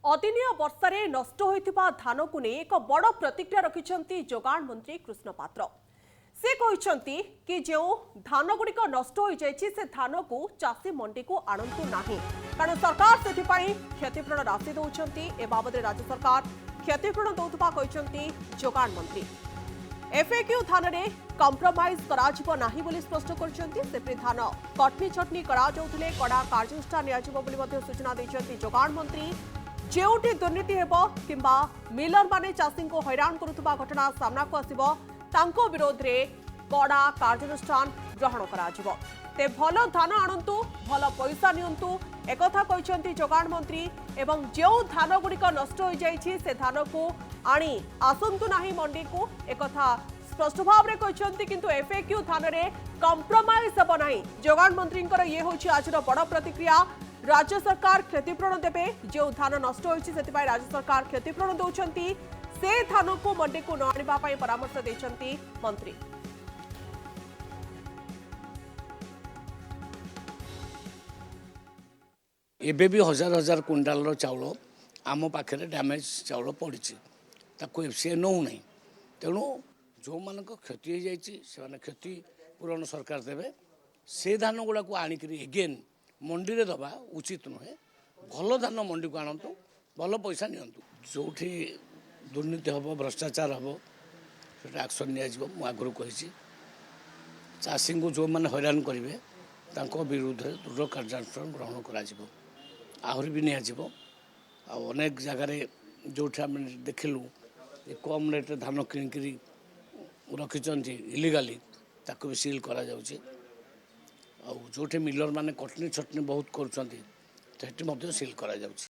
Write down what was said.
अदिनिया वर्षारे नष्ट होइथिबा धान को नहीं एक बड़ प्रतिक्रिया रखिछंती जोगाण मंत्री कृष्ण पात्र। से कहिछंती कि जो धान गुड़िक नष्ट हो जाइछि से धान को चाषी मंडी को आणंतु नाही, कारण सरकार सेथिपाई क्षतिपूरण राशि दउछंती। ए बाबद राज्य सरकार क्षतिपूरण दउथबा कहिछंती जोगाण मंत्री। एफएक्यू धान रे कॉम्प्रोमाइज कराजिबो नाही बोली स्पष्ट करछंती। सेपरि धान कटनी छटनी करा जाउथिले कड़ा कार्यानुष्ठान नियाजिबो बोली मध्ये सूचना दैछंती जोगाण मंत्री। जेउठी दुर्नीति हेबो किंबा मिलर माने चाषी को हैरान करुथबा घटना सामना को आसिबो तांको विरोध रे कड़ा कार्यानुष्ठान ग्रहण कराजिबो। ते भल धान आणंतु भल पैसा नियंतु एकथा कहिसंती जोगाण मंत्री। एवं जो धान गुड़िक नष्ट हो जाइछि से धान को आनी आसंतु नाही मंडी को एकथा स्पष्ट भाव में कहिसंती। किंतु एफएक्यू धान रे कॉम्प्रोमाइज हेबो नाही। जोगाण मंत्रींकर ये होछि आजर बड़ प्रतिक्रिया। राज्य सरकार क्षतिपूरण देबे। जो धान नष्ट होइछि सेतिपाई राज्य सरकार क्षतिपूरण दउछंती। से धान को मंडी को न आनिबा पई परामर्श दैछंती मंत्री। एबे भी हजार हजार कुंडाल चाउल आम पाखे डैमेज चाउल पड़ी ताको एफसीआई नौ नहीं। तेणु जो मान क्षति हो जाए क्षति पूरण सरकार देवे। से धान गुड़ा को आणिक एगेन मंडी रे दबा उचित नुहे। भल धान मंडी को आणतु, भल पैसा नियंतु। जोठी दुर्नीति हम भ्रष्टाचार हम से एक्शन नि आगु कही चाषी को जो मैंने हैरान करेंगे विरुद्ध दृढ़ कार्यानुष्ठान ग्रहण कर आहरी भी नियाजिबो। अनेक जगार जो आम देखिलु कम रेट धान किणिकी रखिंट इलिगाली ताको भी सील करा जाउछि। जो मिलर माने कटनी छटनी बहुत कर सील करा जाउछि।